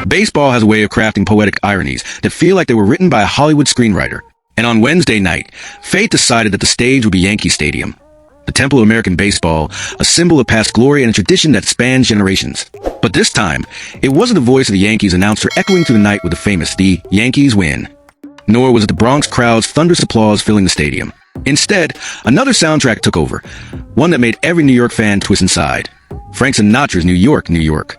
Baseball has a way of crafting poetic ironies that feel like they were written by a Hollywood screenwriter. And on Wednesday night, fate decided that the stage would be Yankee Stadium, the temple of American baseball, a symbol of past glory and a tradition that spans generations. But this time, it wasn't the voice of the Yankees announcer echoing through the night with the famous "The Yankees win." Nor was it the Bronx crowd's thunderous applause filling the stadium. Instead, another soundtrack took over, one that made every New York fan twist inside. Frank Sinatra's New York, New York.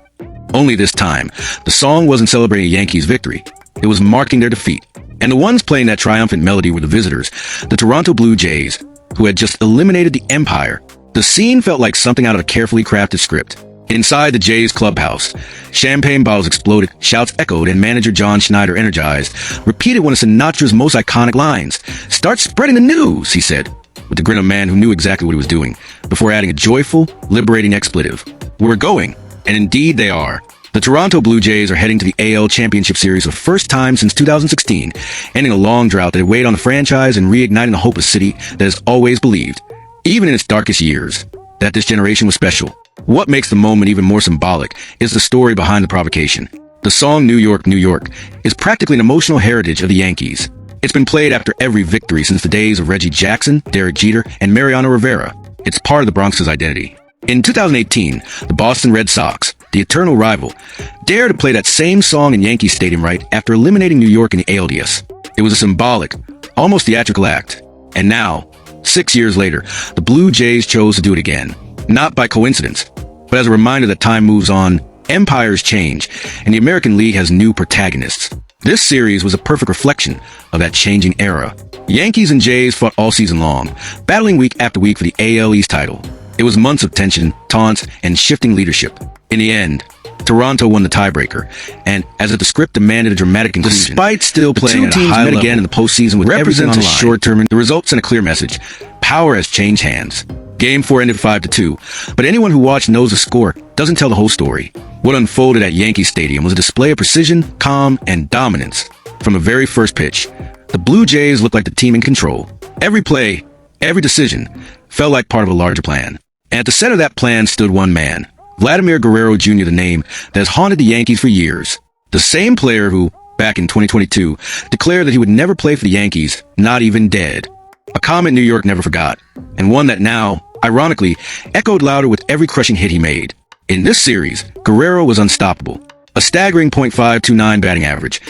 Only this time, the song wasn't celebrating Yankees' victory. It was marking their defeat. And the ones playing that triumphant melody were the visitors, the Toronto Blue Jays, who had just eliminated the Empire. The scene felt like something out of a carefully crafted script. Inside the Jays clubhouse, champagne bottles exploded, shouts echoed, and manager John Schneider, energized, repeated one of Sinatra's most iconic lines. "Start spreading the news," he said, with the grin of a man who knew exactly what he was doing, before adding a joyful, liberating expletive. "We're going." And indeed they are. The Toronto Blue Jays are heading to the AL Championship Series for the first time since 2016, ending a long drought that had weighed on the franchise and reigniting a hopeless city that has always believed, even in its darkest years, that this generation was special. What makes the moment even more symbolic is the story behind the provocation. The song "New York, New York" is practically an emotional heritage of the Yankees. It's been played after every victory since the days of Reggie Jackson, Derek Jeter, and Mariano Rivera. It's part of the Bronx's identity. In 2018, the Boston Red Sox, the eternal rival, dared to play that same song in Yankee Stadium right after eliminating New York in the ALDS. It was a symbolic, almost theatrical act. And now, 6 years later, the Blue Jays chose to do it again. Not by coincidence, but as a reminder that time moves on, empires change, and the American League has new protagonists. This series was a perfect reflection of that changing era. Yankees and Jays fought all season long, battling week after week for the AL East title. It was months of tension, taunts, and shifting leadership. In the end, Toronto won the tiebreaker, and as if the script demanded a dramatic conclusion, despite still playing at a high level, again in the postseason with everything on the line. Short-term, the results sent a clear message: power has changed hands. Game 4 ended 5-2, but anyone who watched knows the score doesn't tell the whole story. What unfolded at Yankee Stadium was a display of precision, calm, and dominance. From the very first pitch, the Blue Jays looked like the team in control. Every play, every decision, felt like part of a larger plan. And at the center of that plan stood one man, Vladimir Guerrero Jr., the name that has haunted the Yankees for years. The same player who, back in 2022, declared that he would never play for the Yankees, not even dead. A comment New York never forgot, and one that now, ironically, echoed louder with every crushing hit he made. In this series, Guerrero was unstoppable. A staggering .529 batting average,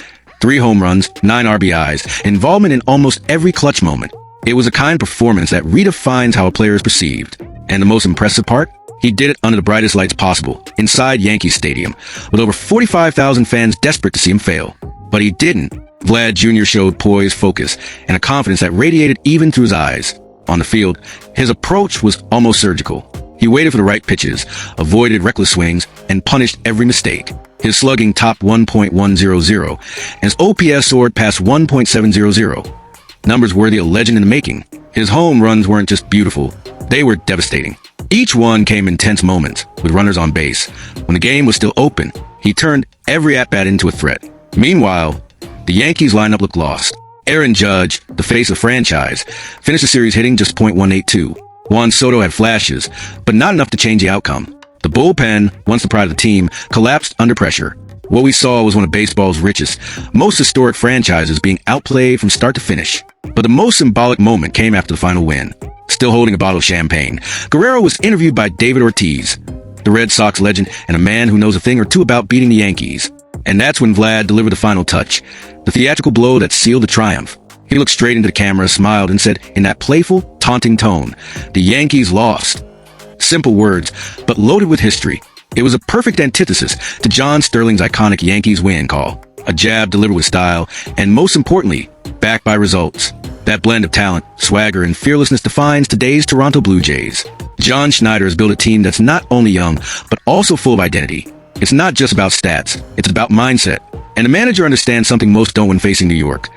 3 home runs, 9 RBIs, involvement in almost every clutch moment. It was a kind of performance that redefines how a player is perceived. And the most impressive part? He did it under the brightest lights possible, inside Yankee Stadium, with over 45,000 fans desperate to see him fail. But he didn't. Vlad Jr. showed poise, focus, and a confidence that radiated even through his eyes. On the field, his approach was almost surgical. He waited for the right pitches, avoided reckless swings, and punished every mistake. His slugging topped 1.100, and his OPS soared past 1.700. Numbers worthy of a legend in the making. His home runs weren't just beautiful, they were devastating. Each one came in tense moments, with runners on base. When the game was still open, he turned every at-bat into a threat. Meanwhile, the Yankees lineup looked lost. Aaron Judge, the face of the franchise, finished the series hitting just .182. Juan Soto had flashes, but not enough to change the outcome. The bullpen, once the pride of the team, collapsed under pressure. What we saw was one of baseball's richest, most historic franchises being outplayed from start to finish. But the most symbolic moment came after the final win. Still holding a bottle of champagne, Guerrero was interviewed by David Ortiz, the Red Sox legend and a man who knows a thing or two about beating the Yankees. And that's when Vlad delivered the final touch, the theatrical blow that sealed the triumph. He looked straight into the camera, smiled, and said in that playful, taunting tone, "The Yankees lost." Simple words, but loaded with history. It was a perfect antithesis to John Sterling's iconic Yankees win call. A jab delivered with style, and most importantly, backed by results. That blend of talent, swagger, and fearlessness defines today's Toronto Blue Jays. John Schneider has built a team that's not only young, but also full of identity. It's not just about stats, it's about mindset. And the manager understands something most don't when facing New York.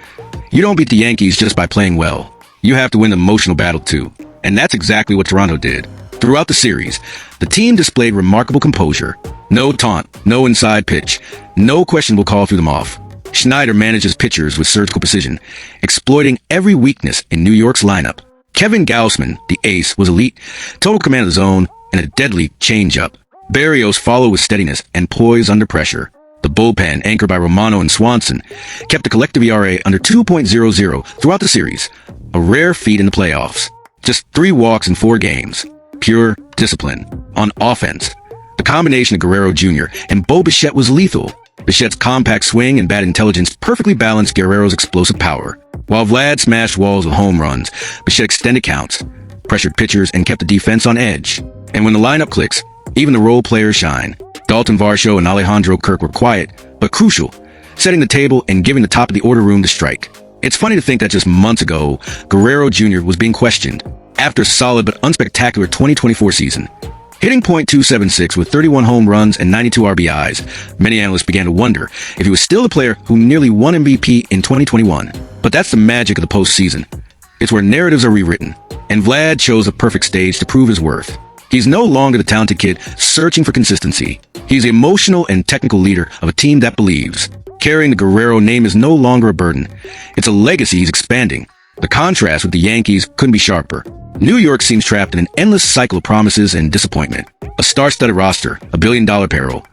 You don't beat the Yankees just by playing well. You have to win the emotional battle too. And that's exactly what Toronto did. Throughout the series, the team displayed remarkable composure. No taunt, no inside pitch, no questionable call threw them off. Schneider manages pitchers with surgical precision, exploiting every weakness in New York's lineup. Kevin Gausman, the ace, was elite, total command of the zone, and a deadly change-up. Barrios followed with steadiness and poise under pressure. The bullpen, anchored by Romano and Swanson, kept the collective ERA under 2.00 throughout the series, a rare feat in the playoffs. Just 3 walks in 4 games. Pure discipline. On offense, the combination of Guerrero Jr. and Bo Bichette was lethal. Bichette's compact swing and bat intelligence perfectly balanced Guerrero's explosive power. While Vlad smashed walls with home runs, Bichette extended counts, pressured pitchers, and kept the defense on edge. And when the lineup clicks, even the role players shine. Dalton Varsho and Alejandro Kirk were quiet, but crucial, setting the table and giving the top of the order room to strike. It's funny to think that just months ago, Guerrero Jr. was being questioned after a solid but unspectacular 2024 season. Hitting .276 with 31 home runs and 92 RBIs, many analysts began to wonder if he was still the player who nearly won MVP in 2021. But that's the magic of the postseason. It's where narratives are rewritten, and Vlad chose a perfect stage to prove his worth. He's no longer the talented kid searching for consistency. He's the emotional and technical leader of a team that believes. Carrying the Guerrero name is no longer a burden. It's a legacy he's expanding. The contrast with the Yankees couldn't be sharper. New York seems trapped in an endless cycle of promises and disappointment. A star-studded roster, a billion-dollar payroll.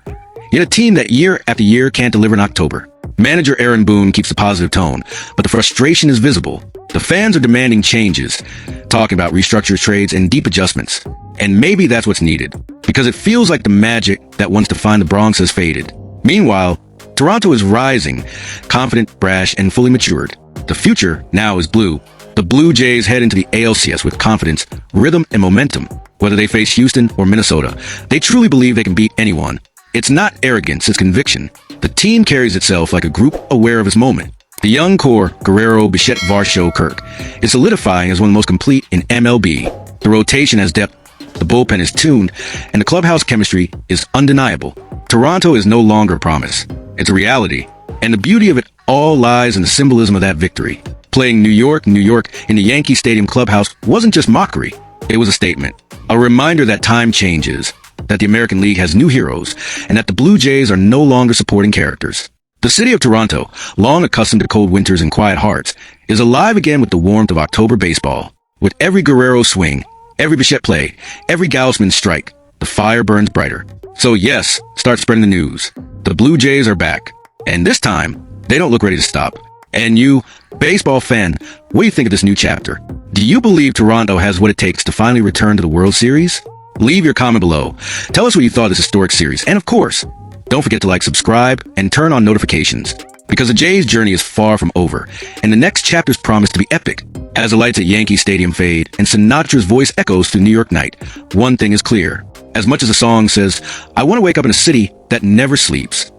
Yet a team that year after year can't deliver in October. Manager Aaron Boone keeps the positive tone, but the frustration is visible. The fans are demanding changes, talking about restructured trades and deep adjustments. And maybe that's what's needed, because it feels like the magic that once defined the Bronx has faded. Meanwhile, Toronto is rising, confident, brash, and fully matured. The future now is blue. The Blue Jays head into the ALCS with confidence, rhythm, and momentum. Whether they face Houston or Minnesota, they truly believe they can beat anyone. It's not arrogance, it's conviction. The team carries itself like a group aware of its moment. The young core, Guerrero, Bichette, Varsho, Kirk, is solidifying as one of the most complete in MLB. The rotation has depth, the bullpen is tuned, and the clubhouse chemistry is undeniable. Toronto is no longer a promise. It's a reality. And the beauty of it all lies in the symbolism of that victory. Playing New York in the Yankee Stadium clubhouse wasn't just mockery. It was a statement. A reminder that time changes, that the American League has new heroes, and that the Blue Jays are no longer supporting characters. The city of Toronto, long accustomed to cold winters and quiet hearts, is alive again with the warmth of October baseball. With every Guerrero swing, every Bichette play, every Gaussman strike, the fire burns brighter. So yes, start spreading the news. The Blue Jays are back. And this time, they don't look ready to stop. And you, baseball fan, what do you think of this new chapter? Do you believe Toronto has what it takes to finally return to the World Series? Leave your comment below. Tell us what you thought of this historic series. And of course, don't forget to like, subscribe, and turn on notifications. Because the Jays' journey is far from over, and the next chapters promise to be epic. As the lights at Yankee Stadium fade, and Sinatra's voice echoes through New York night, one thing is clear. As much as the song says, I want to wake up in a city that never sleeps.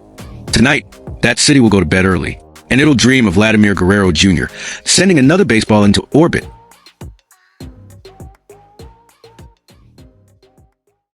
Tonight, that city will go to bed early, and it'll dream of Vladimir Guerrero Jr. sending another baseball into orbit.